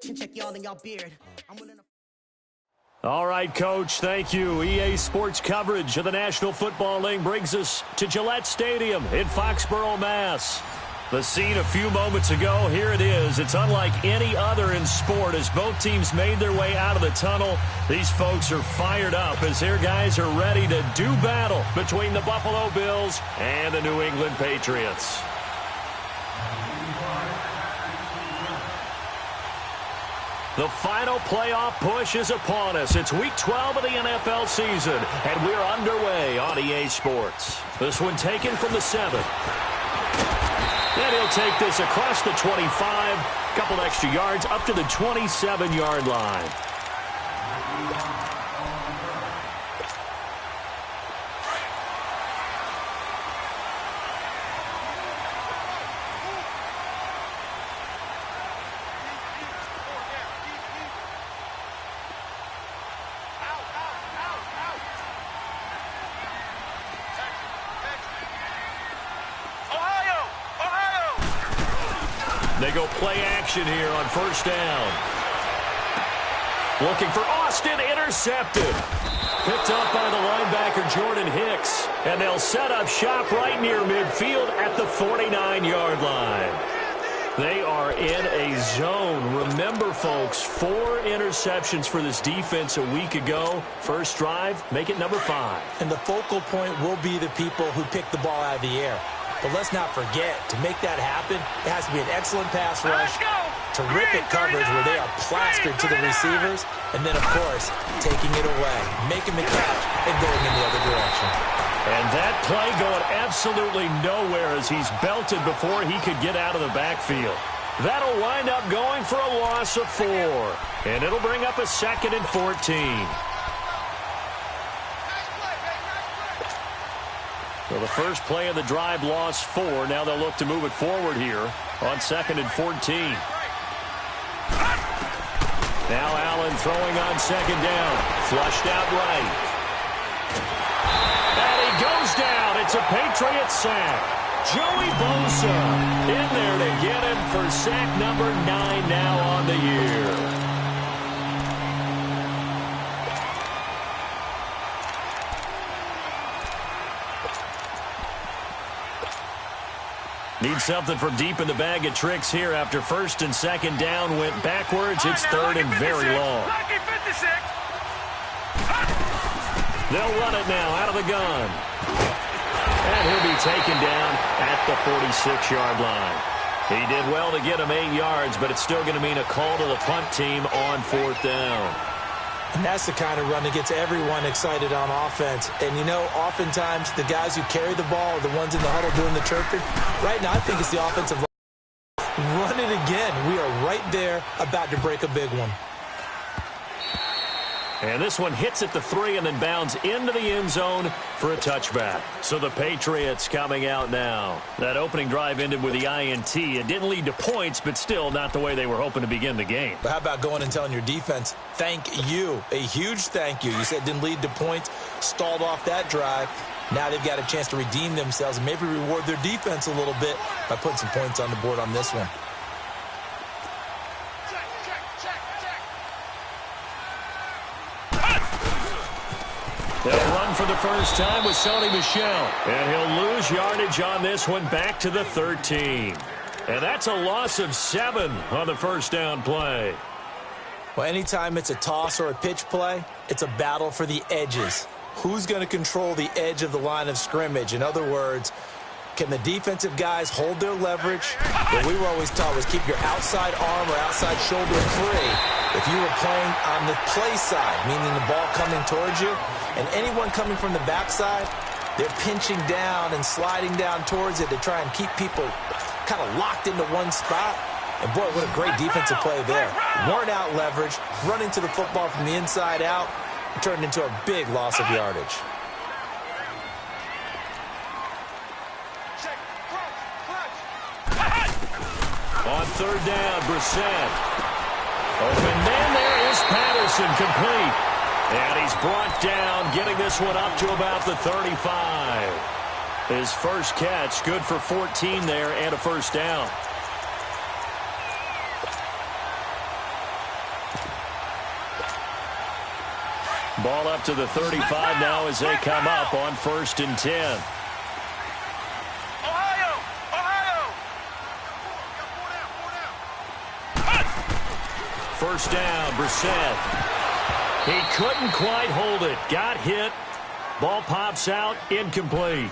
Check y'all and y'all beard. I'm willing to... All right, Coach, thank you. EA Sports coverage of the National Football League brings us to Gillette Stadium in Foxborough, Mass. The scene a few moments ago, here it is. It's unlike any other in sport as both teams made their way out of the tunnel. These folks are fired up as their guys are ready to do battle between the Buffalo Bills and the New England Patriots. The final playoff push is upon us. It's Week 12 of the NFL season, and we're underway on EA Sports. This one taken from the 7. And he'll take this across the 25, a couple extra yards up to the 27-yard line. They go play action here on first down. Looking for Austin, intercepted. Picked up by the linebacker Jordan Hicks. And they'll set up shop right near midfield at the 49-yard line. They are in a zone. Remember, folks, 4 interceptions for this defense a week ago. First drive, make it number 5. And the focal point will be the people who pick the ball out of the air. But let's not forget, to make that happen, it has to be an excellent pass rush, terrific coverage where they are plastered to the receivers, and then, of course, taking it away, making the catch, and going in the other direction. And that play going absolutely nowhere as he's belted before he could get out of the backfield. That'll wind up going for a loss of 4. And it'll bring up a 2nd and 14. So the first play of the drive lost 4. Now they'll look to move it forward here on 2nd and 14. Now Allen throwing on 2nd down. Flushed out right. And he goes down. It's a Patriot sack. Joey Bosa in there to get him for sack number 9 now on the year. Need something from deep in the bag of tricks here after 1st and 2nd down went backwards. It's 3rd and very long. They'll run it now out of the gun. And he'll be taken down at the 46-yard line. He did well to get him 8 yards, but it's still going to mean a call to the punt team on 4th down. And that's the kind of run that gets everyone excited on offense. And, you know, oftentimes the guys who carry the ball are the ones in the huddle doing the chirping. Right now, I think it's the offensive line. Run it again. We are right there about to break a big one. And this one hits at the 3 and then bounds into the end zone for a touchback. So the Patriots coming out now. That opening drive ended with the INT. It didn't lead to points, but still not the way they were hoping to begin the game. But how about going and telling your defense, thank you, a huge thank you. You said it didn't lead to points, stalled off that drive. Now they've got a chance to redeem themselves and maybe reward their defense a little bit by putting some points on the board on this one. They'll run for the first time with Sony Michel. And he'll lose yardage on this one back to the 13. And that's a loss of 7 on the first down play. Well, anytime it's a toss or a pitch play, it's a battle for the edges. Who's going to control the edge of the line of scrimmage? In other words, can the defensive guys hold their leverage? What we were always taught was keep your outside arm or outside shoulder free. If you were playing on the play side, meaning the ball coming towards you, and anyone coming from the backside, they're pinching down and sliding down towards it to try and keep people kind of locked into one spot. And boy, what a great defensive play there. Worn out leverage, running to the football from the inside out, turned into a big loss of yardage. On 3rd down, Brissett. Open man, there is Patterson, complete. And he's brought down, getting this one up to about the 35. His first catch, good for 14 there and a first down. Ball up to the 35 now as they come up on 1st and 10. First down, Brissett. He couldn't quite hold it. Got hit. Ball pops out, incomplete.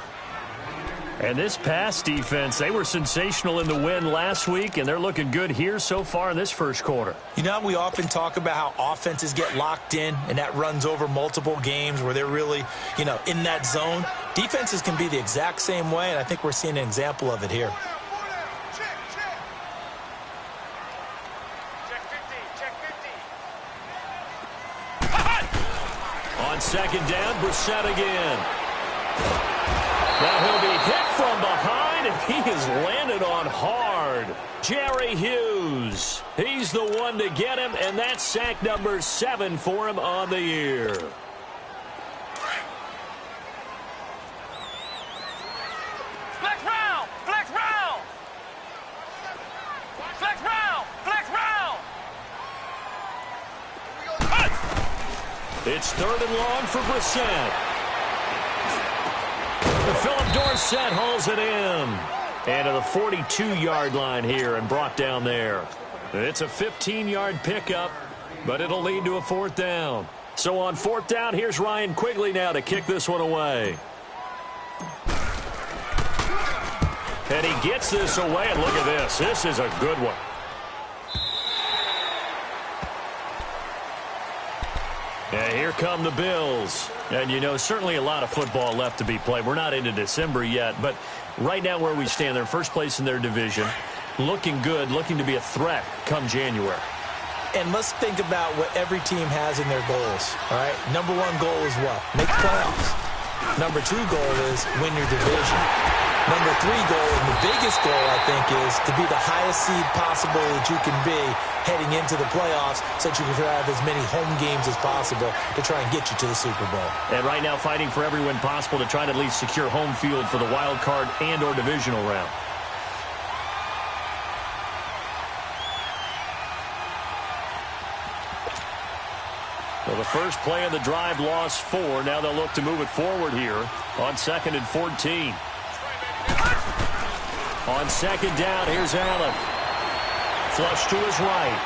And this pass defense, they were sensational in the win last week, and they're looking good here so far in this first quarter. You know, we often talk about how offenses get locked in, and that runs over multiple games where they're really, in that zone. Defenses can be the exact same way, and I think we're seeing an example of it here. On 2nd down, Brissett again. Now he'll be hit from behind, and he is landed on hard. Jerry Hughes. He's the one to get him, and that's sack number 7 for him on the year. Flex round! Flex round! Flex round! Flex round! It's 3rd and long for Brissett. Philip Dorsett hauls it in. And to the 42-yard line here and brought down there. It's a 15-yard pickup, but it'll lead to a 4th down. So on 4th down, here's Ryan Quigley now to kick this one away. And he gets this away, and look at this. This is a good one. And here come the Bills. And, certainly a lot of football left to be played. We're not into December yet, but right now where we stand, they're first place in their division. Looking good, looking to be a threat come January. And let's think about what every team has in their goals, all right? Number 1 goal is what? Make the playoffs. Number 2 goal is win your division. Number 3 goal, and the biggest goal, I think, is to be the highest seed possible that you can be heading into the playoffs so that you can have as many home games as possible to try and get you to the Super Bowl. And right now fighting for every win possible to try to at least secure home field for the wild card and or divisional round. Well, the first play of the drive lost 4. Now they'll look to move it forward here on 2nd and 14. On 2nd down, here's Allen. Flush to his right.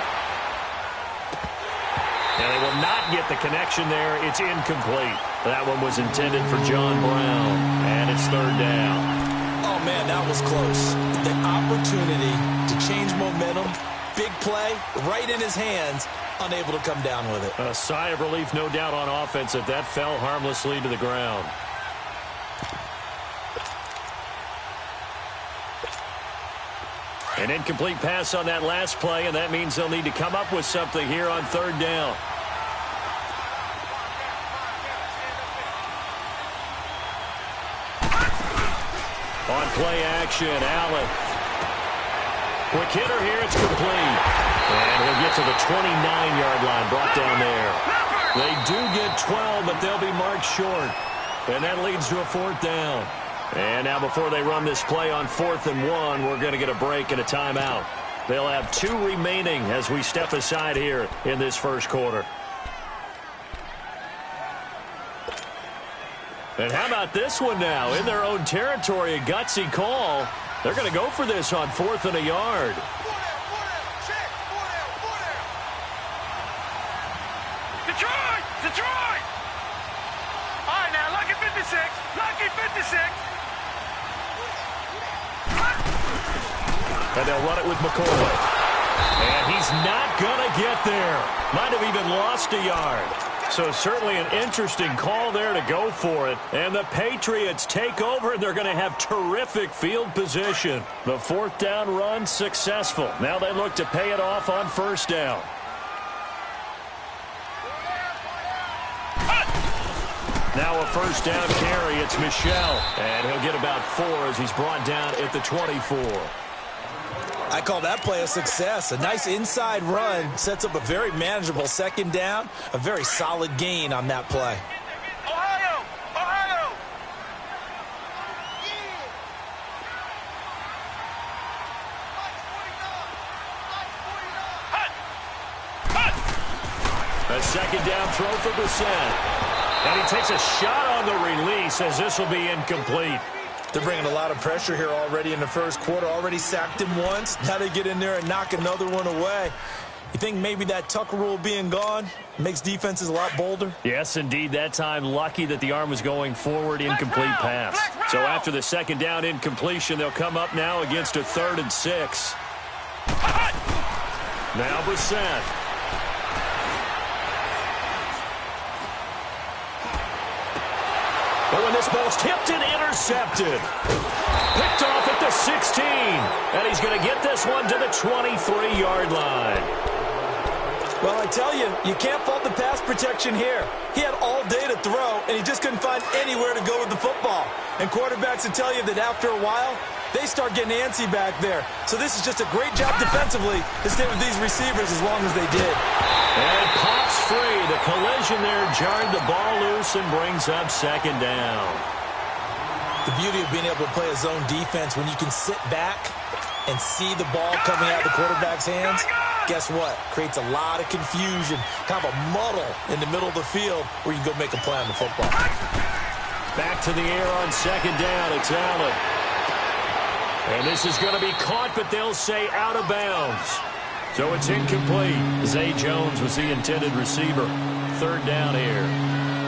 And they will not get the connection there. It's incomplete. That one was intended for John Brown. And it's 3rd down. Oh, man, that was close. The opportunity to change momentum, big play, right in his hands, unable to come down with it. A sigh of relief, no doubt, on offense that fell harmlessly to the ground. An incomplete pass on that last play, and that means they'll need to come up with something here on 3rd down. On play action, Allen. Quick hitter here, it's complete. And he'll get to the 29-yard line, brought down there. They do get 12, but they'll be marked short. And that leads to a 4th down. And now before they run this play on 4th and 1, we're going to get a break and a timeout. They'll have 2 remaining as we step aside here in this first quarter. And how about this one now? In their own territory, a gutsy call. They're going to go for this on 4th and a yard. Detroit! Detroit! All right, now, lucky 56. Lucky 56. And they'll run it with McCoy. And he's not going to get there. Might have even lost a yard. So certainly an interesting call there to go for it. And the Patriots take over, and they're going to have terrific field position. The 4th down run successful. Now they look to pay it off on 1st down. Now a 1st down carry. It's Michel. And he'll get about 4 as he's brought down at the 24. I call that play a success. A nice inside run sets up a very manageable 2nd down. A very solid gain on that play. Ohio! Ohio! A second down throw for Brissett. And he takes a shot on the release as this will be incomplete. They're bringing a lot of pressure here already in the first quarter. Already sacked him once. Now they get in there and knock another one away. You think maybe that Tucker rule being gone makes defenses a lot bolder? Yes, indeed. That time, lucky that the arm was going forward. Incomplete pass. So after the second down incompletion, they'll come up now against a 3rd and 6. Now Brissett. But when this ball's tipped and intercepted. Picked off at the 16. And he's going to get this one to the 23-yard line. Well, I tell you, you can't fault the pass protection here. He had all day to throw, and he just couldn't find anywhere to go with the football. And quarterbacks will tell you that after a while, they start getting antsy back there. So this is just a great job defensively to stay with these receivers as long as they did. And pops free. The collision there jarred the ball loose and brings up second down. The beauty of being able to play a zone defense when you can sit back and see the ball coming out of the quarterback's hands, guess what? Creates a lot of confusion, kind of a muddle in the middle of the field where you can go make a play on the football. Back to the air on second down. It's Allen. And this is going to be caught, but they'll say out of bounds. So it's incomplete. Zay Jones was the intended receiver. 3rd down here.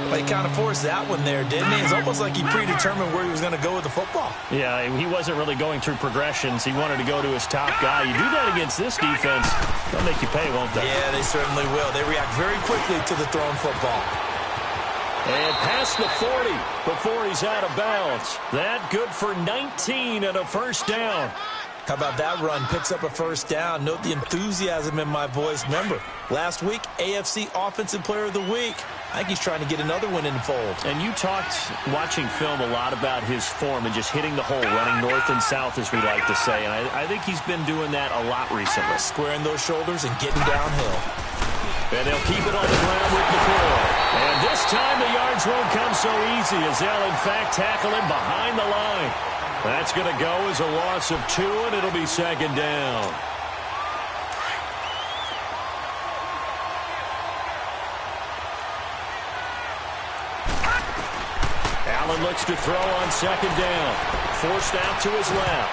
But he kind of forced that one there, didn't he? It's almost like he predetermined where he was going to go with the football. Yeah, he wasn't really going through progressions. He wanted to go to his top guy. You do that against this defense, they'll make you pay, won't they? Yeah, they certainly will. They react very quickly to the thrown football. And past the 40 before he's out of bounds. That good for 19 and a 1st down. How about that run? Picks up a 1st down. Note the enthusiasm in my voice. Remember, last week, AFC Offensive Player of the Week. I think he's trying to get another one in the fold. And you talked, watching film, a lot about his form and just hitting the hole, running north and south, as we like to say. And I think he's been doing that a lot recently. Squaring those shoulders and getting downhill. And they'll keep it on the ground with McCoy. And this time the yards won't come so easy as they'll, in fact, tackle him behind the line. That's going to go as a loss of 2, and it'll be second down. Allen looks to throw on second down. Forced out to his left.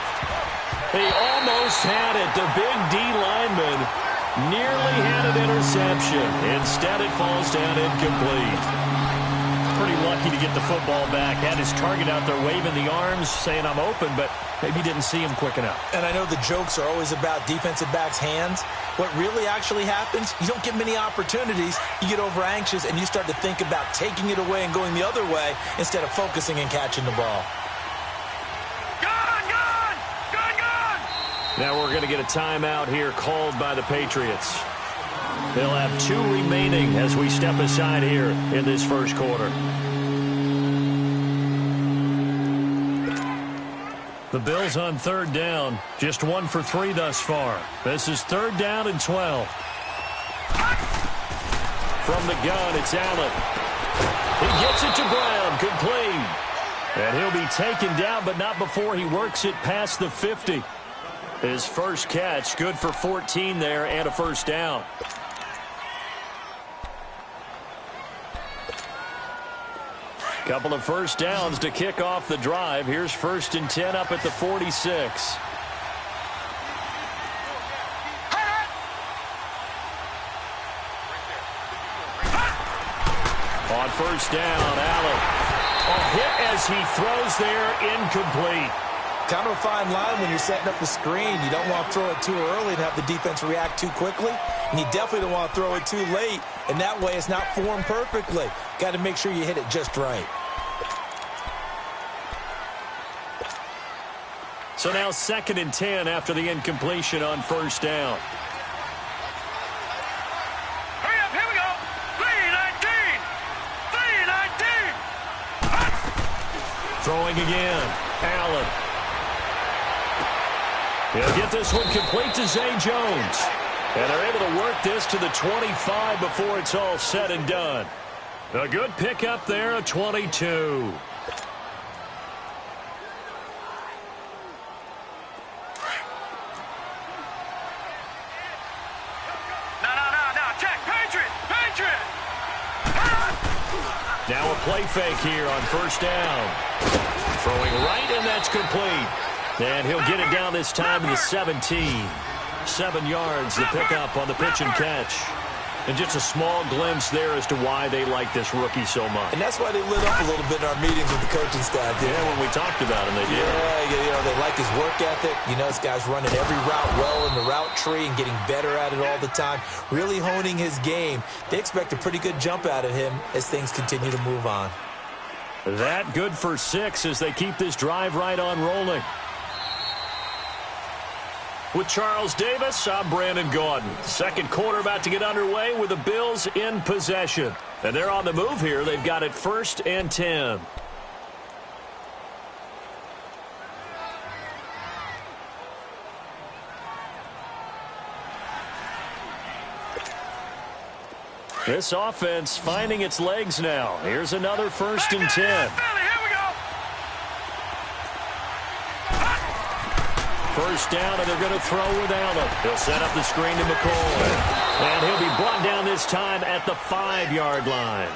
He almost had it. The big D lineman nearly had an interception. Instead, it falls down incomplete. Pretty lucky to get the football back. Had his target out there waving the arms, saying I'm open, but maybe didn't see him quick enough. And I know the jokes are always about defensive backs' hands. What really actually happens, you don't get many opportunities. You get over anxious, and you start to think about taking it away and going the other way instead of focusing and catching the ball. Gone! Now we're going to get a timeout here called by the Patriots. They'll have 2 remaining as we step aside here in this first quarter. The Bills on 3rd down, just 1 for 3 thus far. This is 3rd down and 12. From the gun, it's Allen. He gets it to Brown, complete. And he'll be taken down, but not before he works it past the 50. His first catch, good for 14 there and a 1st down. Couple of 1st downs to kick off the drive. Here's 1st and 10 up at the 46. On 1st down, Allen. A hit as he throws there, incomplete. Kind of a fine line when you're setting up the screen. You don't want to throw it too early and have the defense react too quickly. And you definitely don't want to throw it too late. And that way it's not formed perfectly. Got to make sure you hit it just right. So now 2nd and 10 after the incompletion on 1st down. Hurry up, here we go. 3-19. Throwing again. Allen. He'll get this one complete to Zay Jones. And they're able to work this to the 25 before it's all said and done. A good pickup there, a 22. No. Check. Patriot. play fake here on first down. Throwing right, and that's complete. And he'll get it down this time to the 17. 7 yards, the pickup on the pitch and catch. And just a small glimpse there as to why they like this rookie so much. And that's why they lit up a little bit in our meetings with the coaching staff. Yeah, when we talked about him, they did. Yeah, they like his work ethic. This guy's running every route well in the route tree and getting better at it all the time, really honing his game. They expect a pretty good jump out of him as things continue to move on. That good for 6 as they keep this drive right on rolling. With Charles Davis, I'm Brandon Gaudin. Second quarter about to get underway with the Bills in possession. And they're on the move here. They've got it 1st and 10. This offense finding its legs now. Here's another 1st and 10. First down, and they're going to throw without him. He'll set up the screen to McCoy. And he'll be brought down this time at the 5-yard line.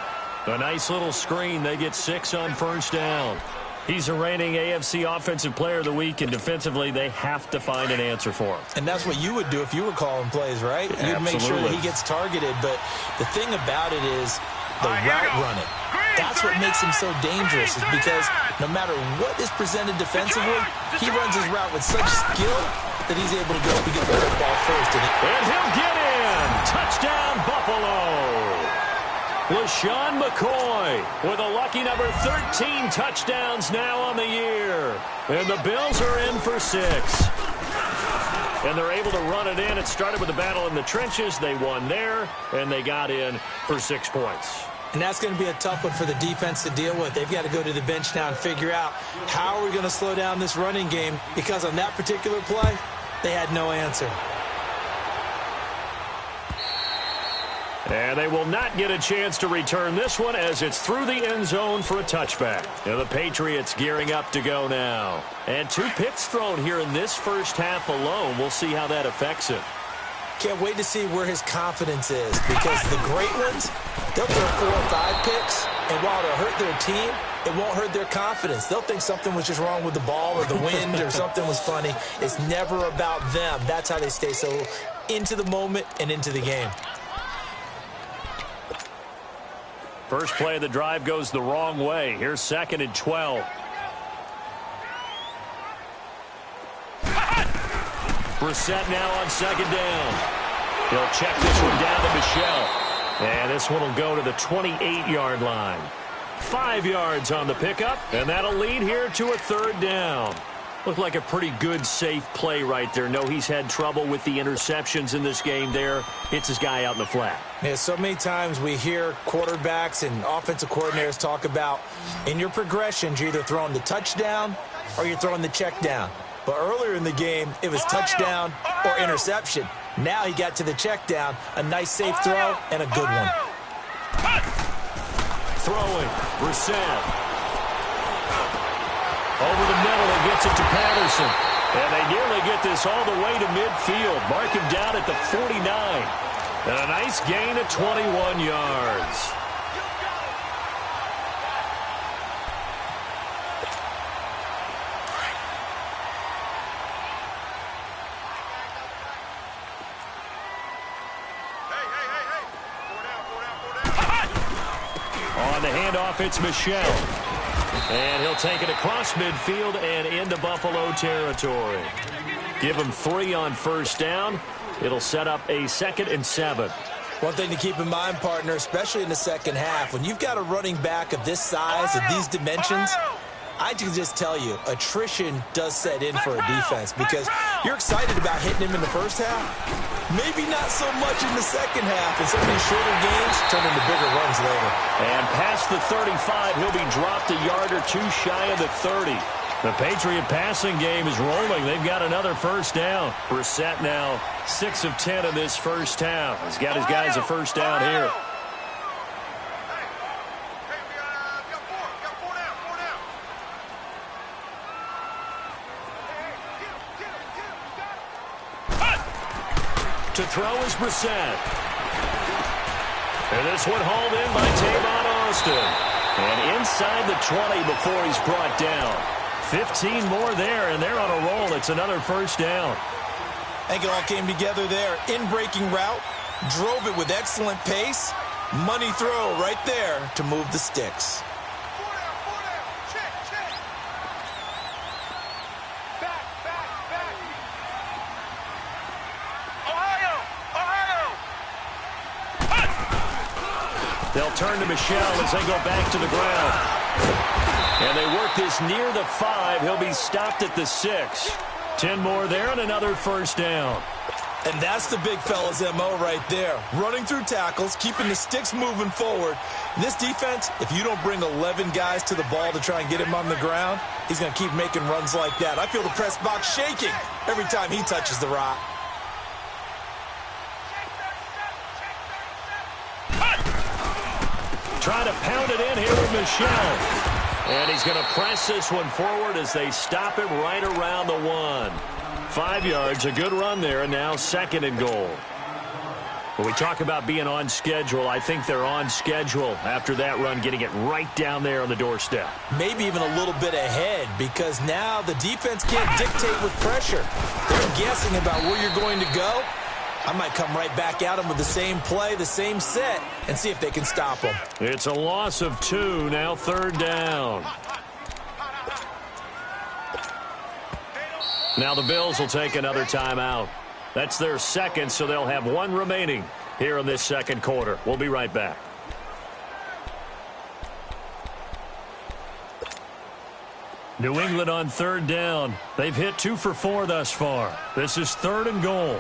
A nice little screen. They get 6 on first down. He's a reigning AFC Offensive Player of the Week, and defensively, they have to find an answer for him. And that's what you would do if you were calling plays, right? You'd make sure that he gets targeted. But the thing about it is the route running. That's what makes him so dangerous, is because no matter what is presented defensively, he runs his route with such skill that he's able to go up and get the football first. And he'll get in. Touchdown, Buffalo. LaShawn McCoy with a lucky number 13 touchdowns now on the year. And the Bills are in for 6. And they're able to run it in. It started with a battle in the trenches. They won there, and they got in for 6 points. And that's going to be a tough one for the defense to deal with. They've got to go to the bench now and figure out how are we going to slow down this running game, because on that particular play, they had no answer. And they will not get a chance to return this one as it's through the end zone for a touchback. And the Patriots gearing up to go now. And 2 picks thrown here in this first half alone. We'll see how that affects him. Can't wait to see where his confidence is, because the great ones, they'll throw 4 or 5 picks, and while it'll hurt their team, it won't hurt their confidence. They'll think something was just wrong with the ball or the wind or something was funny. It's never about them. That's how they stay so into the moment and into the game. First play of the drive goes the wrong way. Here's 2nd and 12. Brissett now on 2nd down. He'll check this one down to Michel. And this one will go to the 28-yard line. 5 yards on the pickup, and that'll lead here to a 3rd down. Looked like a pretty good, safe play right there. No, he's had trouble with the interceptions in this game there. Hits his guy out in the flat. Yeah, so many times we hear quarterbacks and offensive coordinators talk about in your progressions, you're either throwing the touchdown or you're throwing the check down. But earlier in the game, it was touchdown or interception. Now he got to the check down, a nice safe throw, and a good one. Throwing, Brissett. Over the middle, and gets it to Patterson. And they nearly get this all the way to midfield. Mark him down at the 49. And a nice gain of 21 yards. On the handoff, it's Michel. And he'll take it across midfield and into Buffalo territory. Give him 3 on first down. It'll set up a 2nd and 7. One thing to keep in mind, partner, especially in the second half, when you've got a running back of this size, of these dimensions, I can just tell you, attrition does set in for a defense, because you're excited about hitting him in the first half. Maybe not so much in the second half, and some of these shorter games turn into bigger runs later. And past the 35, he'll be dropped a yard or 2 shy of the 30. The Patriot passing game is rolling. They've got another first down. Brissett now 6 of 10 in this first half. He's got his guys a first down here. To throw is Brissett. And this one hauled in by Tavon Austin. And inside the 20 before he's brought down. 15 more there, and they're on a roll. It's another first down. I think it all came together there. In-breaking route, drove it with excellent pace. Money throw right there to move the sticks. They'll turn to Michel as they go back to the ground. And they work this near the 5. He'll be stopped at the 6. 10 more there and another first down. And that's the big fella's MO right there. Running through tackles, keeping the sticks moving forward. This defense, if you don't bring 11 guys to the ball to try and get him on the ground, he's going to keep making runs like that. I feel the press box shaking every time he touches the rock. Trying to pound it in here with Michel. And he's going to press this one forward as they stop him right around the 1. 5 yards, a good run there, and now 2nd and goal. When we talk about being on schedule, I think they're on schedule after that run, getting it right down there on the doorstep. Maybe even a little bit ahead, because now the defense can't dictate with pressure. They're guessing about where you're going to go. I might come right back at them with the same play, the same set, and see if they can stop them. It's a loss of 2, now 3rd down. Now the Bills will take another timeout. That's their 2nd, so they'll have 1 remaining here in this 2nd quarter. We'll be right back. New England on 3rd down. They've hit 2 for 4 thus far. This is 3rd and goal.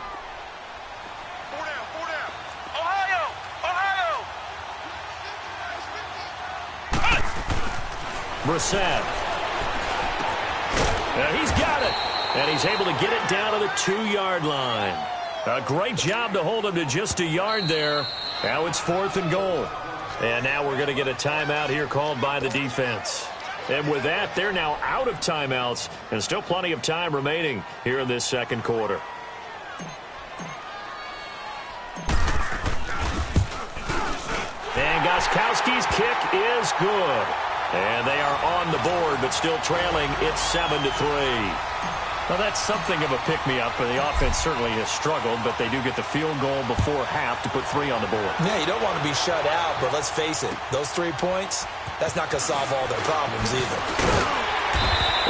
Brissett. He's got it. And he's able to get it down to the 2-yard line. A great job to hold him to just a yard there. Now it's 4th and goal. And now we're going to get a timeout here called by the defense. And with that, they're now out of timeouts. And still plenty of time remaining here in this 2nd quarter. And Gostkowski's kick is good. And they are on the board, but still trailing. It's 7-3. Well, that's something of a pick-me-up, and the offense certainly has struggled, but they do get the field goal before half to put 3 on the board. Yeah, you don't want to be shut out, but let's face it, those 3 points, that's not going to solve all their problems either.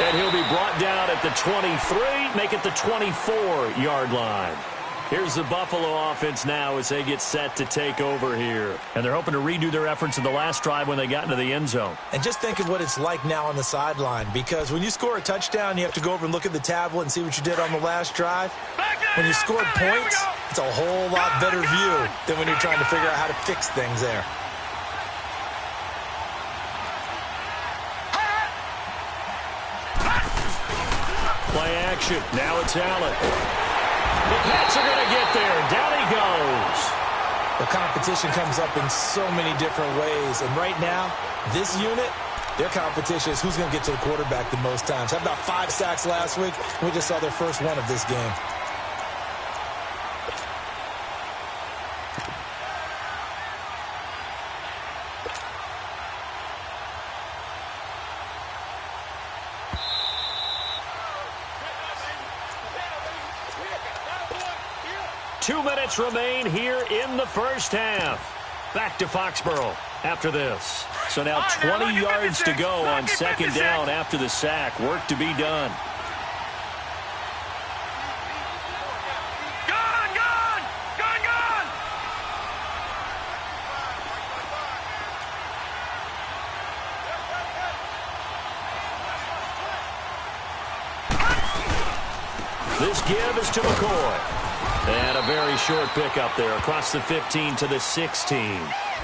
And he'll be brought down at the 23, make it the 24-yard line. Here's the Buffalo offense now as they get set to take over here. And they're hoping to redo their efforts in the last drive when they got into the end zone. And just think of what it's like now on the sideline, because when you score a touchdown, you have to go over and look at the tablet and see what you did on the last drive. When you score points, it's a whole lot better view than when you're trying to figure out how to fix things there. Play action. Now it's Allen. The Pats are going to get there. Down he goes. The competition comes up in so many different ways. And right now, this unit, their competition is who's going to get to the quarterback the most times. Had about 5 sacks last week. We just saw their first one of this game. Two minutes remain here in the first half. Back to Foxborough after this. So now 20 yards to go on 2nd down after the sack. Work to be done. This give is to McCoy. And a very short pickup there across the 15 to the 16.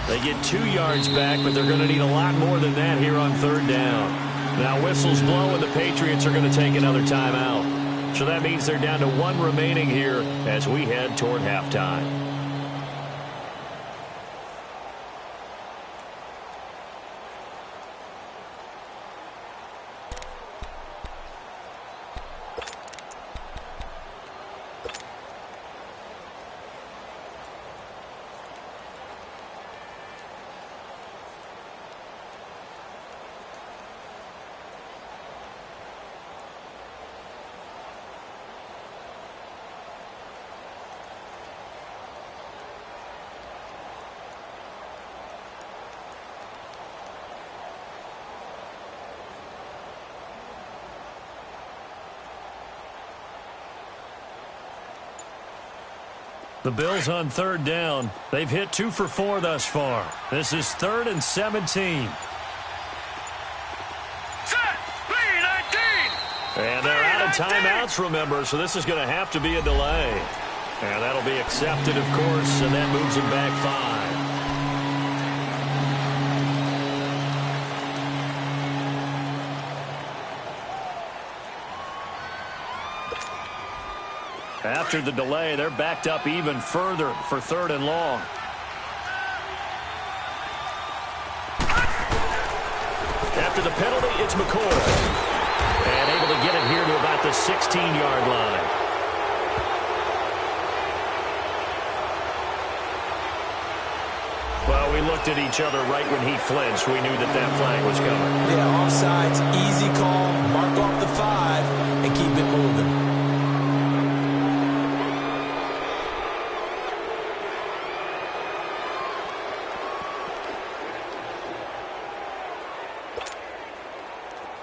They get 2 yards back, but they're going to need a lot more than that here on 3rd down. Now whistles blow, and the Patriots are going to take another timeout. So that means they're down to 1 remaining here as we head toward halftime. The Bills on third down. They've hit 2 for 4 thus far. This is 3rd and 17. And they're out of timeouts, remember, so this is going to have to be a delay. And that'll be accepted, of course, and that moves them back 5. After the delay, they're backed up even further for 3rd and long. After the penalty, it's McCoy. And able to get it here to about the 16-yard line. Well, we looked at each other right when he flinched. We knew that that flag was coming. Yeah, offsides, easy call. Mark off the 5 and keep it moving.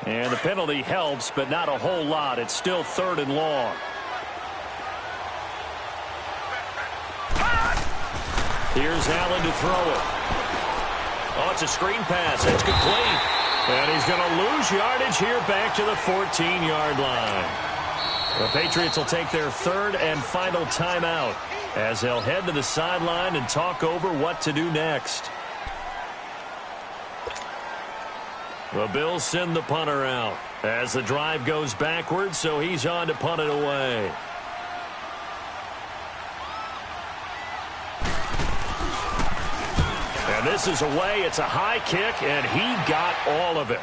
And the penalty helps, but not a whole lot. It's still 3rd and long. Here's Allen to throw it. Oh, it's a screen pass. It's complete. And he's going to lose yardage here back to the 14-yard line. The Patriots will take their 3rd and final timeout as they'll head to the sideline and talk over what to do next. The Bills send the punter out as the drive goes backwards, so he's on to punt it away. And this is away. It's a high kick, and he got all of it.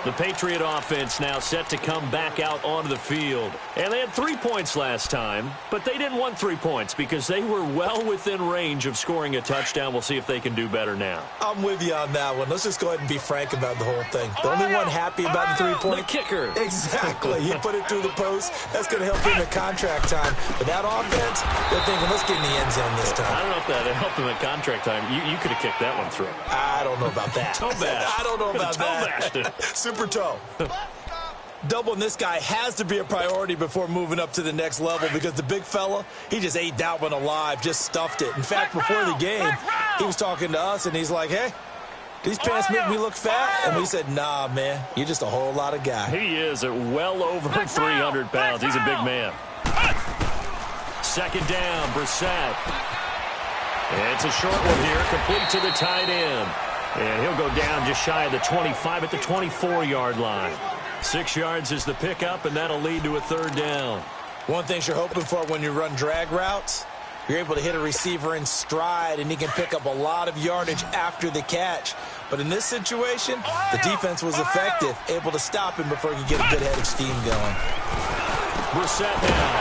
The Patriot offense now set to come back out onto the field. And they had 3 points last time, but they didn't want 3 points because they were well within range of scoring a touchdown. We'll see if they can do better now. I'm with you on that one. Let's just go ahead and be frank about the whole thing. The only one happy about the 3-point? The kicker. Exactly. He put it through the post. That's going to help him at contract time. But that offense, they're thinking, let's get in the end zone this time. I don't know if that helped him at contract time. You could have kicked that one through. I don't know about that. Toe bash. I don't know about that. Super toe. Doubling this guy has to be a priority before moving up to the next level because the big fella, he just ate that one alive, just stuffed it. In fact, before the game, he was talking to us, and he's like, hey, these pants make me look fat? And we said, nah, man, you're just a whole lot of guy. He is at well over 300 pounds. He's a big man. 2nd down, Brissett. It's a short one here, complete to the tight end. And he'll go down just shy of the 25 at the 24-yard line. 6 yards is the pickup, and that'll lead to a 3rd down. One thing you're hoping for when you run drag routes, you're able to hit a receiver in stride, and he can pick up a lot of yardage after the catch. But in this situation, the defense was effective, able to stop him before he could get a good head of steam going. Brissett now.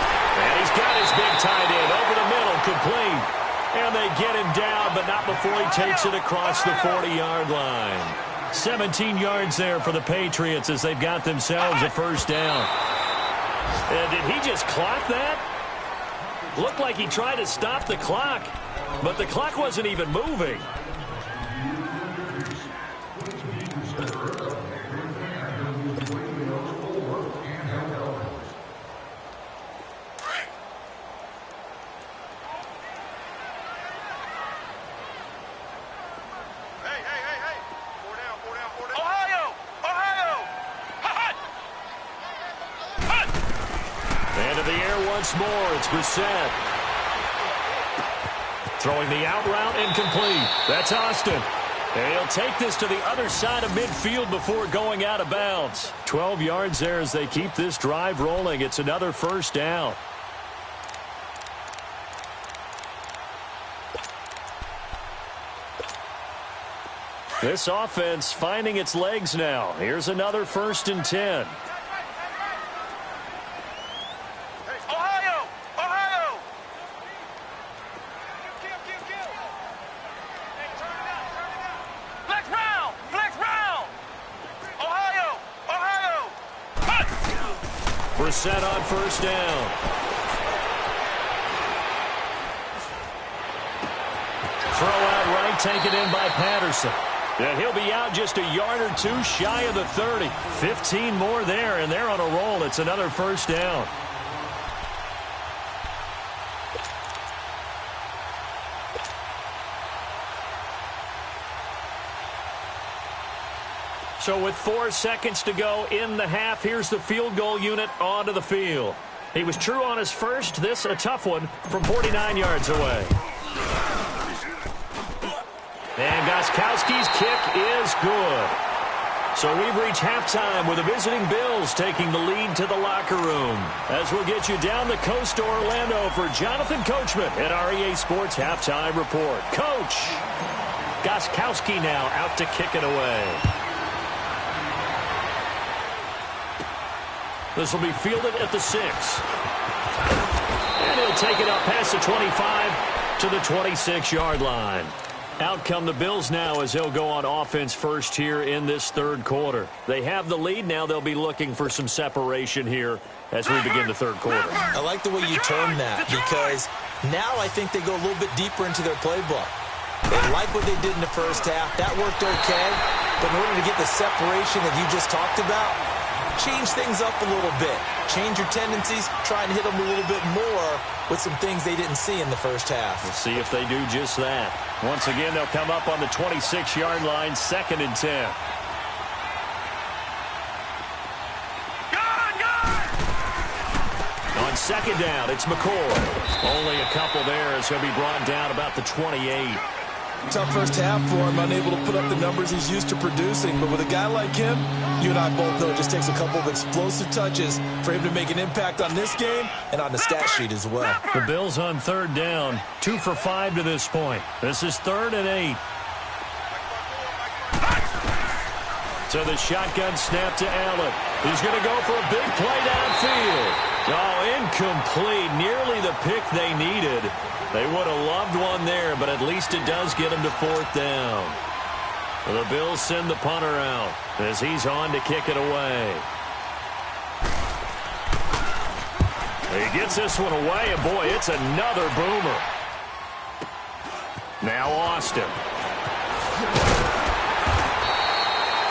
And he's got his big tight end over the middle, complete. And they get him down, but not before he takes it across the 40-yard line. 17 yards there for the Patriots as they've got themselves a 1st down. And did he just clock that? Looked like he tried to stop the clock, but the clock wasn't even moving. Once more, it's Brissett. Throwing the out route, incomplete. That's Austin. And he'll take this to the other side of midfield before going out of bounds. 12 yards there as they keep this drive rolling. It's another 1st down. This offense finding its legs now. Here's another 1st and 10. Brissett on 1st down. Throw out right, taken in by Patterson. And he'll be out just a yard or 2 shy of the 30. 15 more there, and they're on a roll. It's another 1st down. So with 4 seconds to go in the half, here's the field goal unit onto the field. He was true on his first. This a tough one from 49 yards away. And Gostkowski's kick is good. So we've reached halftime with the visiting Bills taking the lead to the locker room. As we'll get you down the coast to Orlando for Jonathan Coachman at our EA Sports Halftime Report. Coach, Gostkowski now out to kick it away. This will be fielded at the 6. And he'll take it up past the 25 to the 26-yard line. Out come the Bills now as they'll go on offense first here in this third quarter. They have the lead. Now they'll be looking for some separation here as we begin the third quarter. I like the way you term that because now I think they go a little bit deeper into their playbook. They like what they did in the first half. That worked okay. But in order to get the separation that you just talked about, change things up a little bit. Change your tendencies. Try and hit them a little bit more with some things they didn't see in the first half. We'll see if they do just that. Once again, they'll come up on the 26-yard line, 2nd and 10. On 2nd down, it's McCoy. Only a couple there as he'll be brought down about the 28. Tough first half for him, unable to put up the numbers he's used to producing. But with a guy like him, you and I both know it just takes a couple of explosive touches for him to make an impact on this game and on the stat sheet as well. The Bills on 3rd down, 2 for 5 to this point. This is 3rd and 8. So the shotgun snap to Allen. He's going to go for a big play downfield. Oh, incomplete. Nearly the pick they needed. They would have loved one there, but at least it does get them to 4th down. The Bills send the punter out as he's on to kick it away. He gets this one away, and boy, it's another boomer. Now Austin.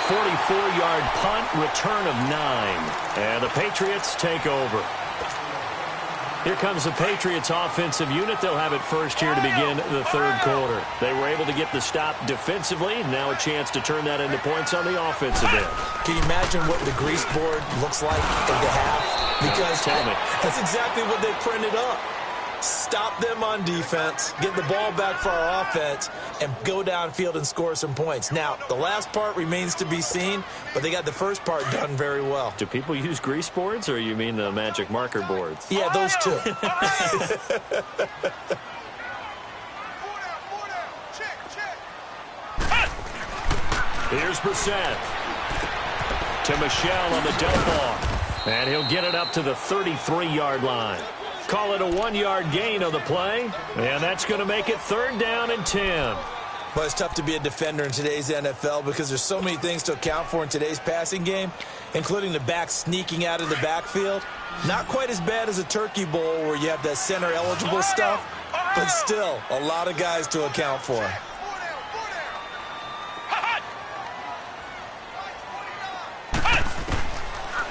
44-yard punt, return of 9. And the Patriots take over. Here comes the Patriots offensive unit. They'll have it first here to begin the third quarter. They were able to get the stop defensively. Now a chance to turn that into points on the offensive end. Can you imagine what the grease board looks like at the half? Because that's exactly what they printed up. Stop them on defense, get the ball back for our offense, and go downfield and score some points. Now, the last part remains to be seen, but they got the first part done very well. Do people use grease boards, or you mean the magic marker boards? Yeah, those two. Here's Brissett. To Michel on the dump off. And he'll get it up to the 33-yard line. Call it a 1-yard gain on the play, and that's going to make it 3rd down and 10. Well, it's tough to be a defender in today's NFL because there's so many things to account for in today's passing game, including the back sneaking out of the backfield. Not quite as bad as a turkey bowl where you have that center-eligible stuff, but still a lot of guys to account for.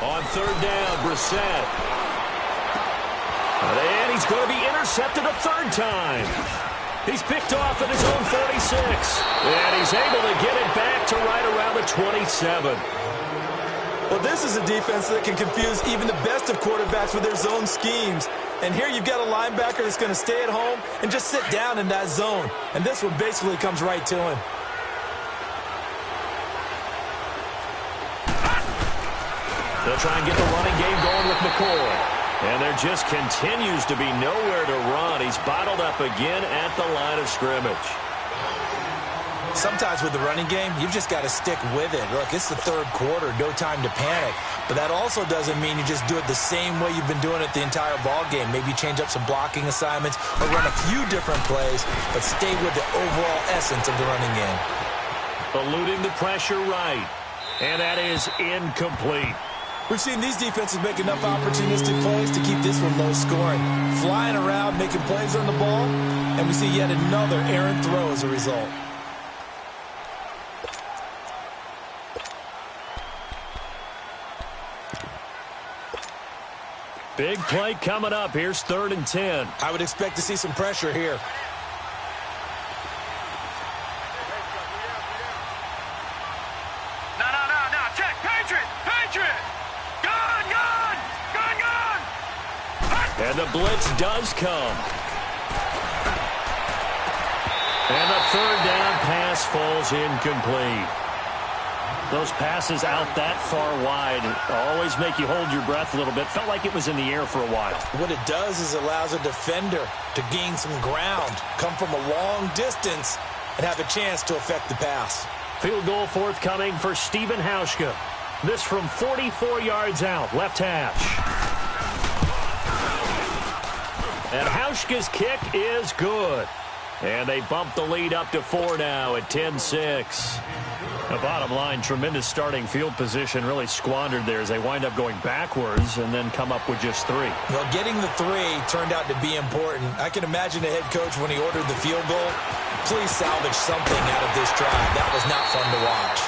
On 3rd down, Brissett. And he's going to be intercepted a 3rd time. He's picked off at his own 46. And he's able to get it back to right around the 27. Well, this is a defense that can confuse even the best of quarterbacks with their zone schemes. And here you've got a linebacker that's going to stay at home and just sit down in that zone. And this one basically comes right to him. They'll try and get the running game going with McCoy. And there just continues to be nowhere to run. He's bottled up again at the line of scrimmage. Sometimes with the running game, you've just got to stick with it. Look, it's the third quarter, no time to panic. But that also doesn't mean you just do it the same way you've been doing it the entire ball game. Maybe change up some blocking assignments or run a few different plays, but stay with the overall essence of the running game. Eluding the pressure right. And that is incomplete. We've seen these defenses make enough opportunistic plays to keep this one low scoring. Flying around, making plays on the ball, and we see yet another errant throw as a result. Big play coming up. Here's 3rd and 10. I would expect to see some pressure here. No. does come. And the third down pass falls incomplete. Those passes out that far wide always make you hold your breath a little bit. Felt like it was in the air for a while. What it does is allows a defender to gain some ground, come from a long distance, and have a chance to affect the pass. Field goal forthcoming for Stephen Hauschka. This from 44 yards out, left hash. And Hauschka's kick is good. And they bump the lead up to 4 now at 10-6. The bottom line, tremendous starting field position, really squandered there as they wind up going backwards and then come up with just 3. Well, getting the 3 turned out to be important. I can imagine the head coach when he ordered the field goal. Please salvage something out of this drive. That was not fun to watch.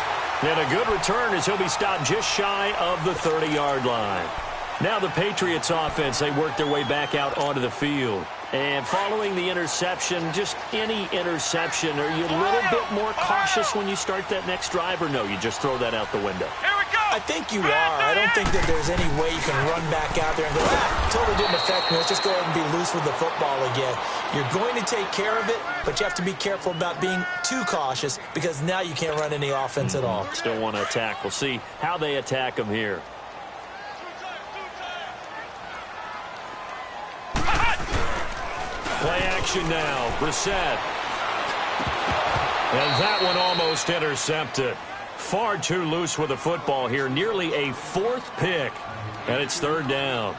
And a good return as he'll be stopped just shy of the 30-yard line. Now the Patriots offense, they work their way back out onto the field. And following the interception, just any interception, are you a little bit more cautious when you start that next drive, or no, you just throw that out the window? Here we go. I think you are. I don't think that there's any way you can run back out there and go, totally didn't affect me. Let's just go ahead and be loose with the football again. You're going to take care of it, but you have to be careful about being too cautious because now you can't run any offense at all. Still want to attack. We'll see how they attack them here. Play action now. Brissett. And that one almost intercepted. Far too loose with the football here. Nearly a 4th pick. And it's 3rd down.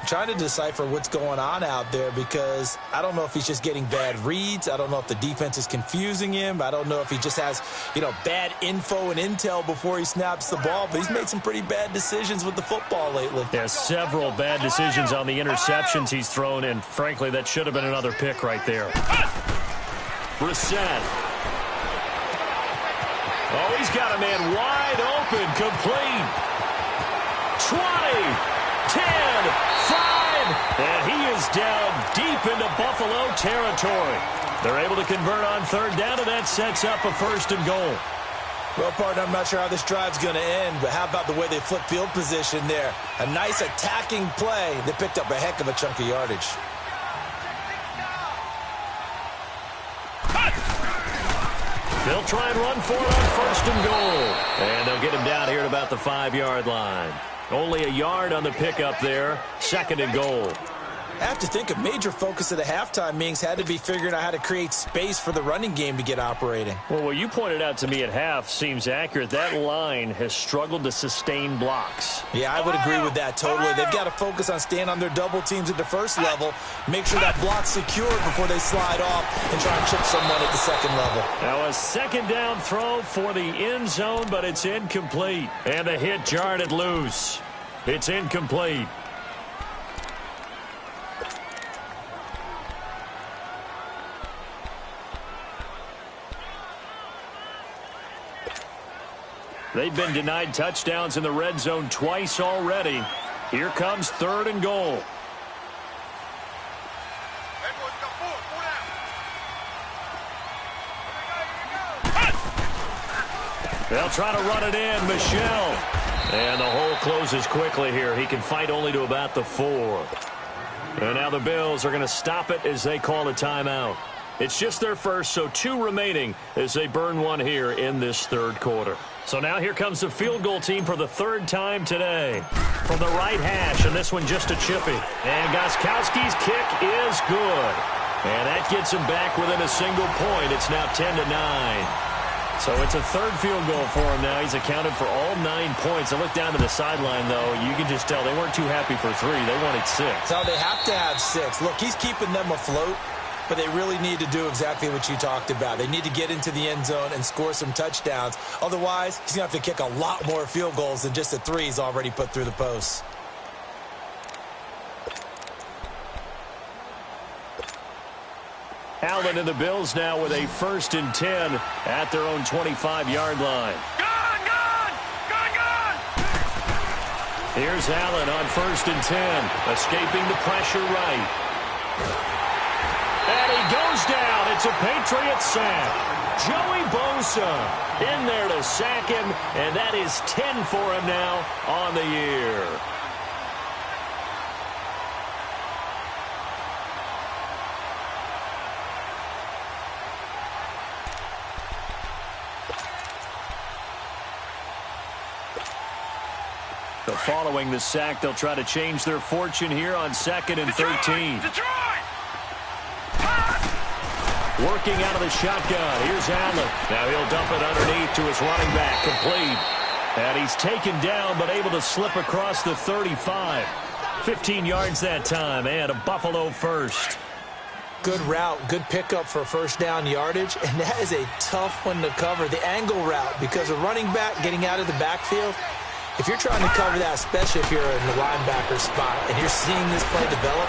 I'm trying to decipher what's going on out there because I don't know if he's just getting bad reads. I don't know if the defense is confusing him. I don't know if he just has, bad info and intel before he snaps the ball. But he's made some pretty bad decisions with the football lately. There's several bad decisions on the interceptions he's thrown, and frankly, that should have been another pick right there. Brissett. Oh, he's got a man wide open, complete. 20. 10, 5, and he is down deep into Buffalo territory. They're able to convert on 3rd down, and that sets up a 1st and goal. Well, partner, I'm not sure how this drive's going to end, but how about the way they flip field position there? A nice attacking play. They picked up a heck of a chunk of yardage. They'll try and run for it on 1st and goal. And they'll get him down here at about the 5-yard line. Only a yard on the pickup there. 2nd and goal. I have to think a major focus of the halftime meetings had to be figuring out how to create space for the running game to get operating. Well, what you pointed out to me at half seems accurate. That line has struggled to sustain blocks. Yeah, I would agree with that totally. They've got to focus on staying on their double teams at the 1st level, make sure that block's secured before they slide off and try and chip someone at the 2nd level. Now a 2nd down throw for the end zone, but it's incomplete. And the hit jarred it loose. It's incomplete. They've been denied touchdowns in the red zone twice already. Here comes 3rd and goal. They'll try to run it in. Michel. And the hole closes quickly here. He can fight only to about the 4. And now the Bills are going to stop it as they call a timeout. It's just their first, so 2 remaining as they burn one here in this 3rd quarter. So now here comes the field goal team for the 3rd time today. From the right hash, and this one just a chippy. And Gostkowski's kick is good. And that gets him back within a single point. It's now 10-9. So it's a 3rd field goal for him now. He's accounted for all 9 points. I look down to the sideline, though. You can just tell they weren't too happy for 3. They wanted 6. So they have to have 6. Look, he's keeping them afloat. But they really need to do exactly what you talked about. They need to get into the end zone and score some touchdowns. Otherwise, he's going to have to kick a lot more field goals than just the 3 he's already put through the posts. Allen and the Bills now with a 1st and 10 at their own 25-yard line. Gone, gone, gone, gone. Here's Allen on 1st and 10, escaping the pressure right. And he goes down. It's a Patriot sack. Joey Bosa in there to sack him, and that is 10 for him now on the year. So following the sack, they'll try to change their fortune here on 2nd and 13. Detroit! Working out of the shotgun. Here's Allen. Now he'll dump it underneath to his running back. Complete. And he's taken down but able to slip across the 35. 15 yards that time and a Buffalo first. Good route, good pickup for first down yardage, and that is a tough one to cover, the angle route, because a running back getting out of the backfield, if you're trying to cover that, especially if you're in the linebacker spot and you're seeing this play develop,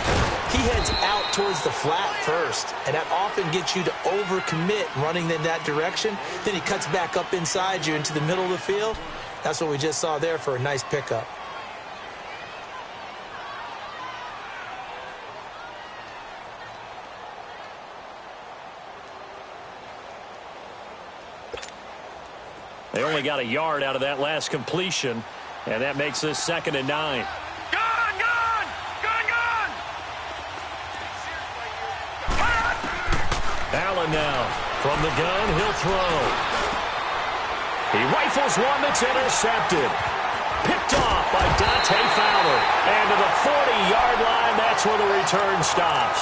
he heads out towards the flat first, and that often gets you to overcommit running in that direction. Then he cuts back up inside you into the middle of the field. That's what we just saw there for a nice pickup. They only got a yard out of that last completion, and that makes this 2nd and 9. Gun! Gun! Gun! Gun! Allen now from the gun, he'll throw. He rifles one that's intercepted. Picked off by Dante Fowler. And to the 40-yard line, that's where the return stops.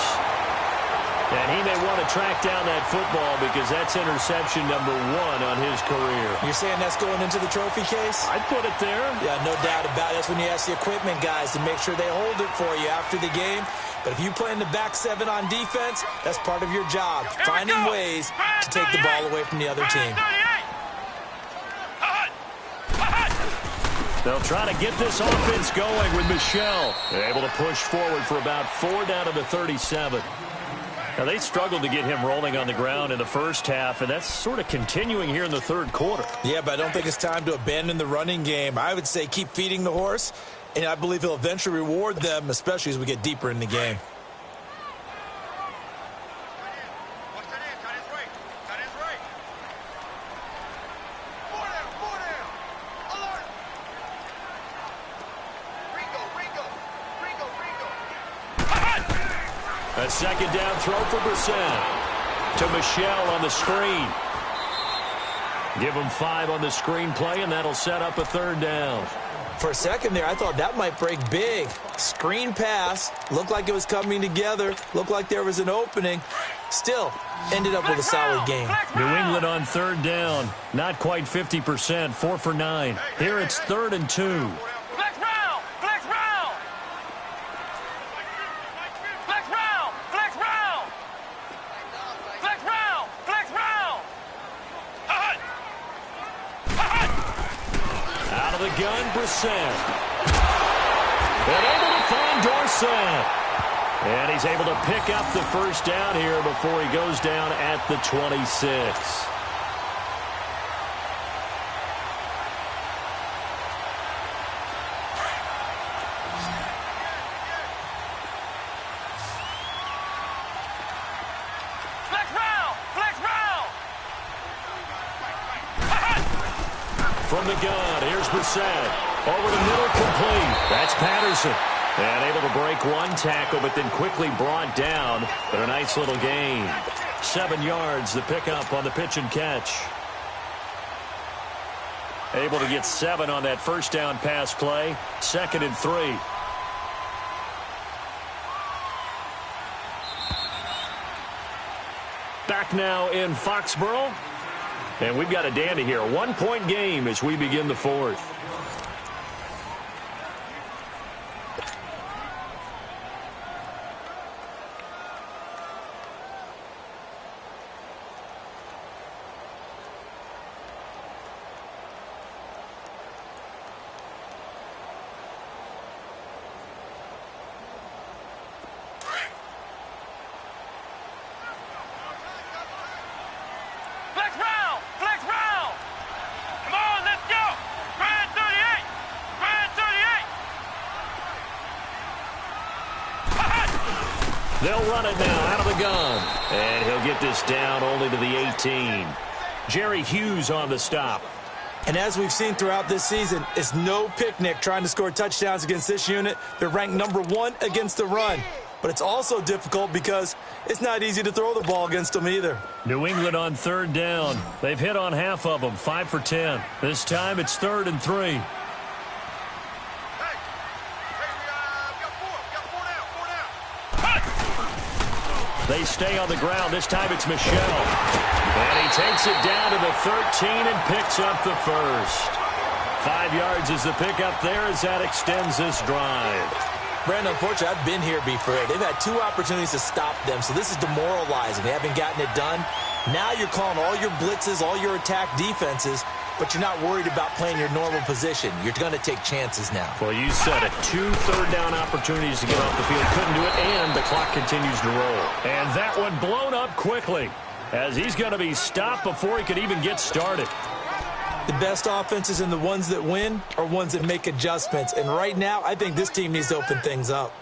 And he may want to track down that football because that's interception number 1 on his career. You're saying that's going into the trophy case? I'd put it there. Yeah, no doubt about it. That's when you ask the equipment guys to make sure they hold it for you after the game. But if you play in the back 7 on defense, that's part of your job, finding ways to take the ball away from the other team. They'll try to get this offense going with Michel. They're able to push forward for about 4 down to the 37. Now, they struggled to get him rolling on the ground in the first half, and that's sort of continuing here in the third quarter. Yeah, but I don't think it's time to abandon the running game. I would say keep feeding the horse, and I believe he'll eventually reward them, especially as we get deeper in the game. A second down throw for Brissett. To Michel on the screen. Give him 5 on the screen play, and that'll set up a 3rd down. For a second there, I thought that might break big. Screen pass. Looked like it was coming together. Looked like there was an opening. Still, ended up with a solid game. New England on 3rd down. Not quite 50%. 4 for 9. Here it's 3rd and 2. Gun, Brissett. And able to find Dorsett. And he's able to pick up the first down here before he goes down at the 26. From the gun, here's Brissett. Over the middle, complete. That's Patterson. And able to break one tackle, but then quickly brought down. But a nice little gain. 7 yards, the pickup on the pitch and catch. Able to get 7 on that first down pass play. 2nd and 3. Back now in Foxborough. And we've got a dandy here. 1-point game as we begin the 4th. They'll run it now out of the gun. And he'll get this down only to the 18. Jerry Hughes on the stop. And as we've seen throughout this season, it's no picnic trying to score touchdowns against this unit. They're ranked number 1 against the run. But it's also difficult because it's not easy to throw the ball against them either. New England on 3rd down. They've hit on half of them, 5 for 10. This time it's 3rd and 3. They stay on the ground. This time it's Michel. And he takes it down to the 13 and picks up the first. 5 yards is the pickup there as that extends this drive. Brandon, unfortunately, I've been here before. They've had 2 opportunities to stop them, so this is demoralizing. They haven't gotten it done. Now you're calling all your blitzes, all your attack defenses, but you're not worried about playing your normal position. You're going to take chances now. Well, you said it. 2 third-down opportunities to get off the field. Couldn't do it, and the clock continues to roll. And that one blown up quickly as he's going to be stopped before he could even get started. The best offenses and the ones that win are ones that make adjustments. And right now, I think this team needs to open things up.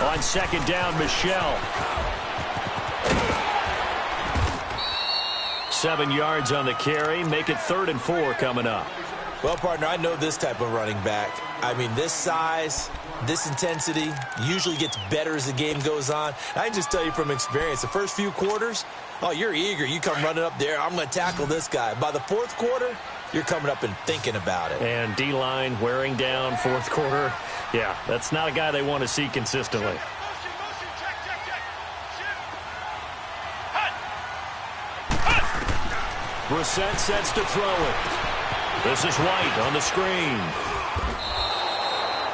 On second down, Michel. 7 yards on the carry. Make it 3rd and 4 coming up. Well, partner, I know this type of running back. I mean, this size, this intensity usually gets better as the game goes on. I can just tell you from experience, the first few quarters, oh, you're eager. You come running up there, I'm going to tackle this guy. By the 4th quarter, you're coming up and thinking about it. And D-line wearing down 4th quarter. Yeah, that's not a guy they want to see consistently. Brissett sets to throw it. This is White on the screen.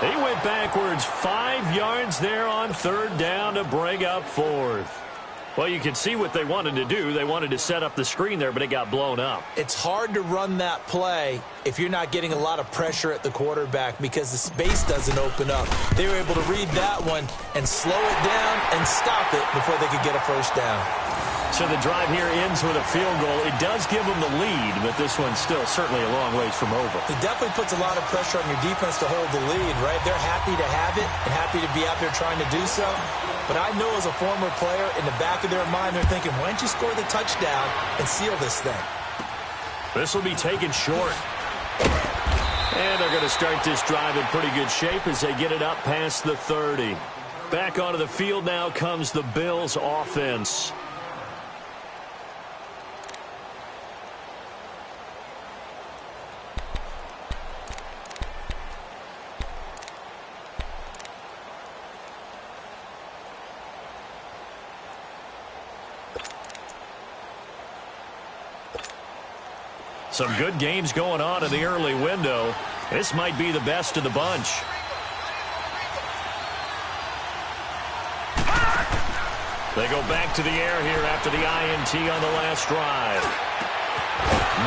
He went backwards 5 yards there on 3rd down to bring up 4th. Well, you can see what they wanted to do. They wanted to set up the screen there, but it got blown up. It's hard to run that play if you're not getting a lot of pressure at the quarterback because the space doesn't open up. They were able to read that one and slow it down and stop it before they could get a first down. So the drive here ends with a field goal. It does give them the lead, but this one's still certainly a long ways from over. It definitely puts a lot of pressure on your defense to hold the lead, right? They're happy to have it and happy to be out there trying to do so. But I know as a former player, in the back of their mind, they're thinking, why don't you score the touchdown and seal this thing? This will be taken short. And they're going to start this drive in pretty good shape as they get it up past the 30. Back onto the field now comes the Bills offense. Some good games going on in the early window. This might be the best of the bunch. They go back to the air here after the INT on the last drive.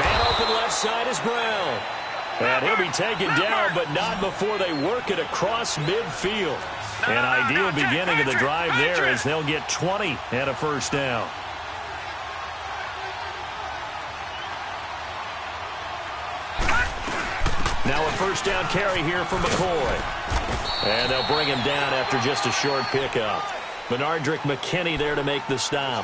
Man open left side is Brown. And he'll be taken down, but not before they work it across midfield. An ideal beginning of the drive there as they'll get 20 and a first down. Now a first down carry here for McCoy. And they'll bring him down after just a short pickup. Benardrick McKinney there to make the stop.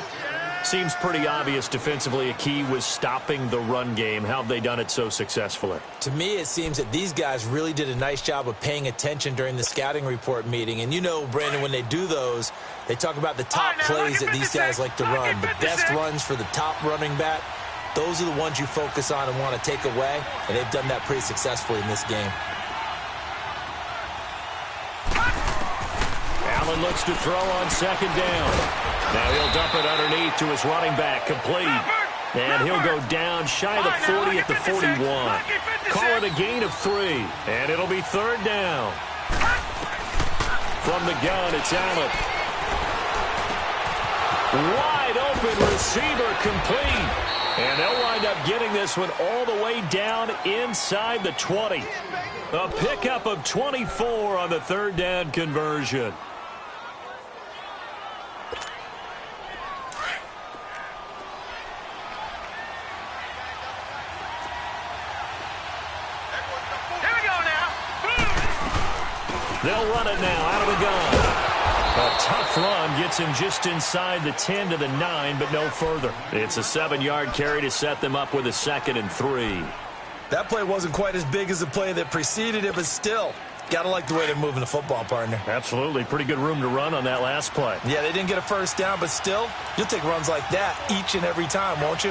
Seems pretty obvious defensively a key was stopping the run game. How have they done it so successfully? To me, it seems that these guys really did a nice job of paying attention during the scouting report meeting. And you know, Brandon, when they do those, they talk about the top plays that these guys like to run. The best runs for the top running back. Those are the ones you focus on and want to take away, and they've done that pretty successfully in this game. Allen looks to throw on second down. Now he'll dump it underneath to his running back, complete. And he'll go down shy of the 40 at the 41. Call it a gain of 3, and it'll be 3rd down. From the gun, it's Allen. Wide open receiver, complete. And they'll wind up getting this one all the way down inside the 20. A pickup of 24 on the 3rd down conversion. They'll run it now out of the gun. A tough run gets him just inside the 10 to the 9, but no further. It's a 7-yard carry to set them up with a 2nd and 3. That play wasn't quite as big as the play that preceded it, but still, got to like the way they're moving the football, partner. Absolutely. Pretty good room to run on that last play. Yeah, they didn't get a first down, but still, you'll take runs like that each and every time, won't you?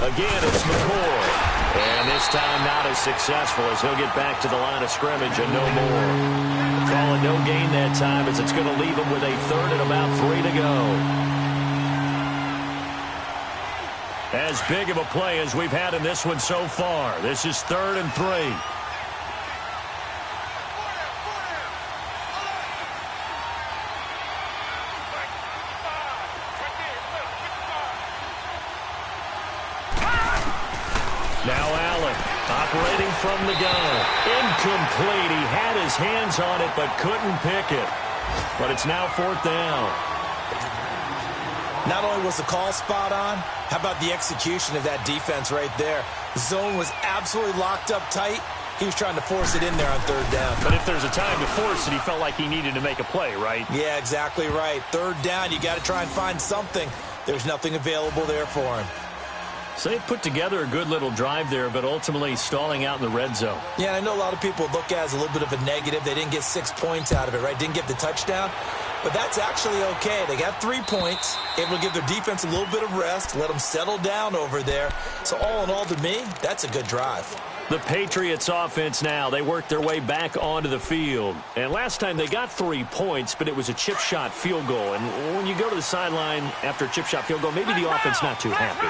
Again, it's McCoy. And this time not as successful as he'll get back to the line of scrimmage and no more. Call it no gain that time as it's going to leave him with a 3rd and about 3 to go. As big of a play as we've had in this one so far. This is 3rd and 3. Now Allen, operating from the gun. Incomplete. He had his hands on it, but couldn't pick it. But it's now 4th down. Not only was the call spot on, how about the execution of that defense right there? The zone was absolutely locked up tight. He was trying to force it in there on 3rd down. But if there's a time to force it, he felt like he needed to make a play, right? Yeah, exactly right. 3rd down, you got to try and find something. There's nothing available there for him. So they put together a good little drive there, but ultimately stalling out in the red zone. Yeah, I know a lot of people look at it as a little bit of a negative. They didn't get 6 points out of it, right? Didn't get the touchdown. But that's actually okay. They got 3 points, able to give their defense a little bit of rest, let them settle down over there. So all in all, to me, that's a good drive. The Patriots offense now, they worked their way back onto the field. And last time they got 3 points, but it was a chip shot field goal. And when you go to the sideline after a chip shot field goal, maybe the offense not too happy.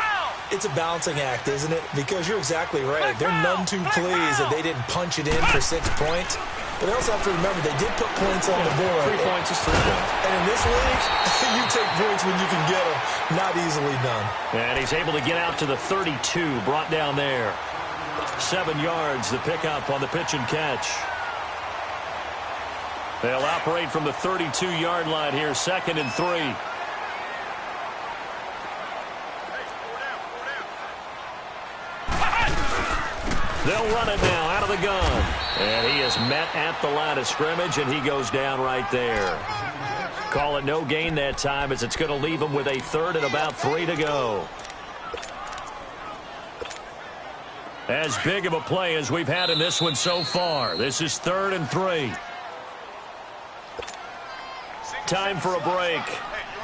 It's a balancing act, isn't it? Because you're exactly right. They're none too pleased that they didn't punch it in for 6 points. But they also have to remember they did put points on the board. 3 points is 3 points. And in this league, you take points when you can get them. Not easily done. And he's able to get out to the 32, brought down there. 7 yards, the pickup on the pitch and catch. They'll operate from the 32-yard line here, 2nd and 3. They'll run it now out of the gun. And he is met at the line of scrimmage, and he goes down right there. Call it no gain that time as it's going to leave him with a 3rd and about 3 to go. As big of a play as we've had in this one so far. This is 3rd and 3. Time for a break.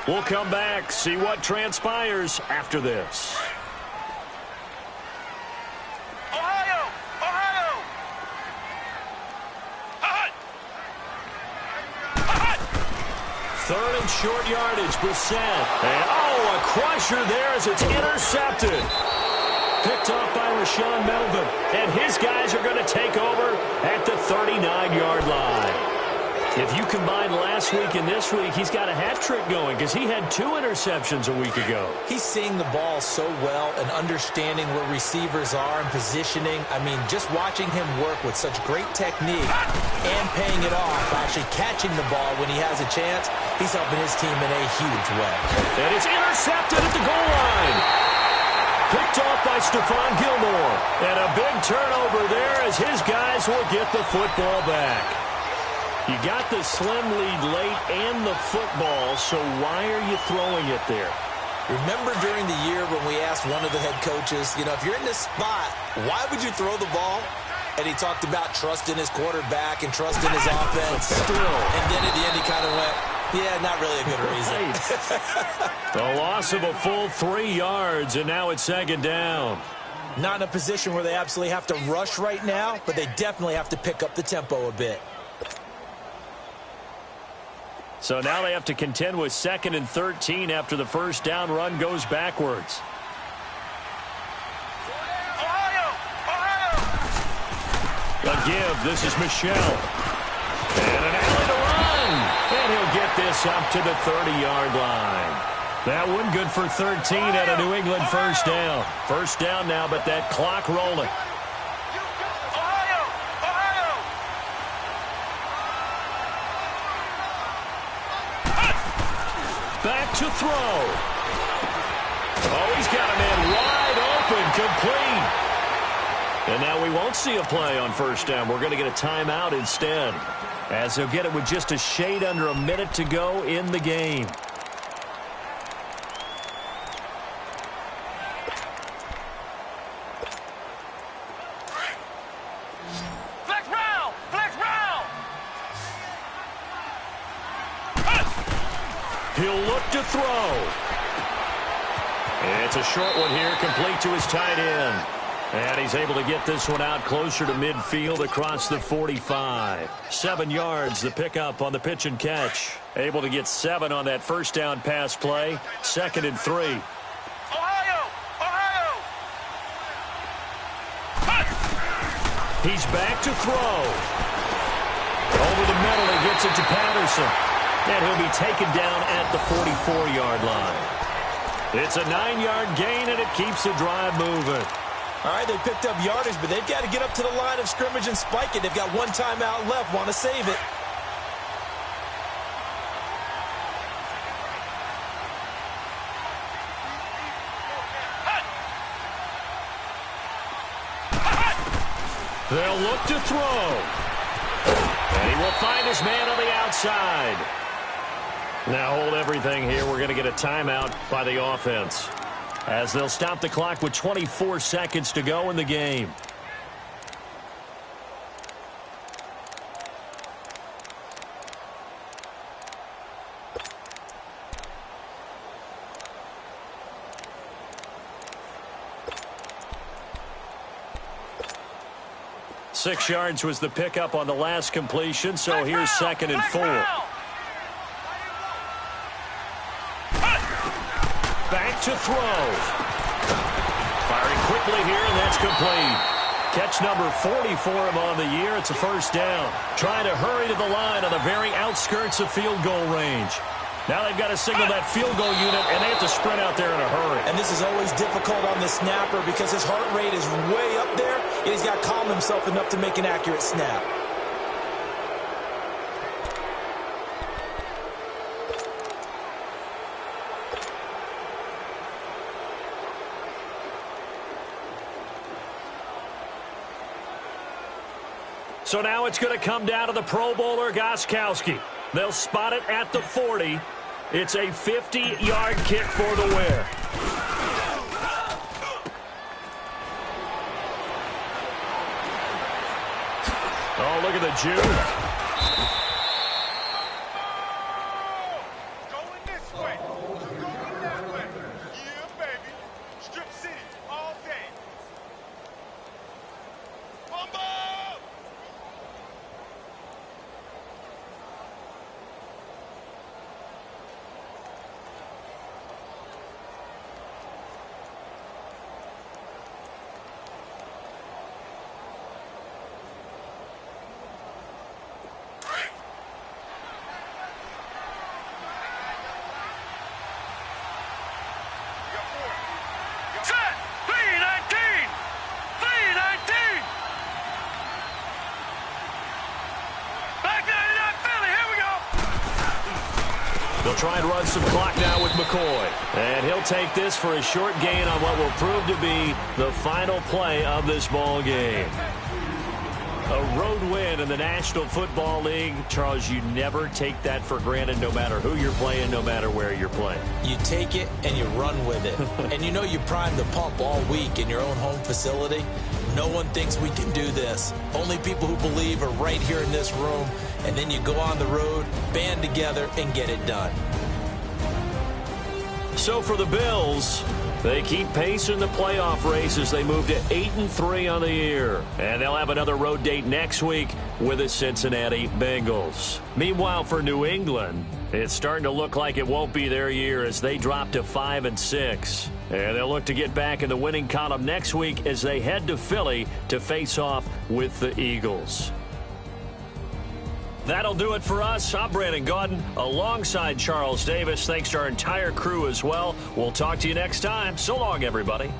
We'll come back, see what transpires after this. Third and short yardage, Brissett. And, a crusher there as it's intercepted. Picked off by Rashaan Melvin. And his guys are going to take over at the 39-yard line. If you combine last week and this week, he's got a hat trick going because he had 2 interceptions a week ago. He's seeing the ball so well and understanding where receivers are and positioning. I mean, just watching him work with such great technique and paying it off, actually catching the ball when he has a chance, he's helping his team in a huge way. And it's intercepted at the goal line. Picked off by Stephon Gilmore. And a big turnover there as his guys will get the football back. You got the slim lead late and the football, so why are you throwing it there? Remember during the year when we asked one of the head coaches, if you're in this spot, why would you throw the ball? And he talked about trusting his quarterback and trusting his offense. And then at the end he kind of went, yeah, not really a good reason. The loss of a full 3 yards, and now it's 2nd down. Not in a position where they absolutely have to rush right now, but they definitely have to pick up the tempo a bit. So now they have to contend with 2nd and 13 after the first down run goes backwards. A give. This is Michel. And an alley to run. And he'll get this up to the 30-yard line. That one good for 13 at a New England first down. First down now, but that clock rolling. Back to throw. Oh, he's got a man wide open, complete. And now we won't see a play on first down. We're going to get a timeout instead. as he'll get it with just a shade under a minute to go in the game. Flex round! Flex round! He'll look to throw. It's a short one here, complete to his tight end. And he's able to get this one out closer to midfield across the 45. 7 yards, the pickup on the pitch and catch. Able to get 7 on that first down pass play. 2nd and 3. Ohio! Ohio! He's back to throw. Over the middle, he gets it to Patterson. And he'll be taken down at the 44-yard line. It's a 9-yard gain, and it keeps the drive moving. All right, they picked up yardage, but they've got to get up to the line of scrimmage and spike it. They've got one timeout left, want to save it. They'll look to throw. And he will find his man on the outside. Now hold everything here. We're going to get a timeout by the offense, as they'll stop the clock with 24 seconds to go in the game. Six yards was the pickup on the last completion, so here's 2nd and 4. Back to throw. Firing quickly here, and that's complete. Catch number 40 for him on the year. It's a first down. Trying to hurry to the line on the very outskirts of field goal range. Now they've got to signal that field goal unit, and they have to sprint out there in a hurry. And this is always difficult on the snapper because his heart rate is way up there, and he's got to calm himself enough to make an accurate snap. So now it's going to come down to the Pro Bowler, Gostkowski. They'll spot it at the 40. It's a 50-yard kick for the win. Oh, look at the juke. Going this way. Going that way. Yeah, baby. Strip City all day. Bumbo! Set! 319! 319! Back 99 Philly, here we go! They'll try and run some clock now with McCoy. And he'll take this for a short gain on what will prove to be the final play of this ball game. A road win in the National Football League. Charles, you never take that for granted, no matter who you're playing, no matter where you're playing. You take it and you run with it. And you know you primed the pump all week in your own home facility. No one thinks we can do this. Only people who believe are right here in this room. And then you go on the road, band together, and get it done. So for the Bills, they keep pace in the playoff race as they move to 8-3 on the year. And they'll have another road date next week with the Cincinnati Bengals. Meanwhile, for New England, it's starting to look like it won't be their year as they drop to 5-6. And they'll look to get back in the winning column next week as they head to Philly to face off with the Eagles. That'll do it for us. I'm Brandon Gaudin alongside Charles Davis. Thanks to our entire crew as well. We'll talk to you next time. So long, everybody.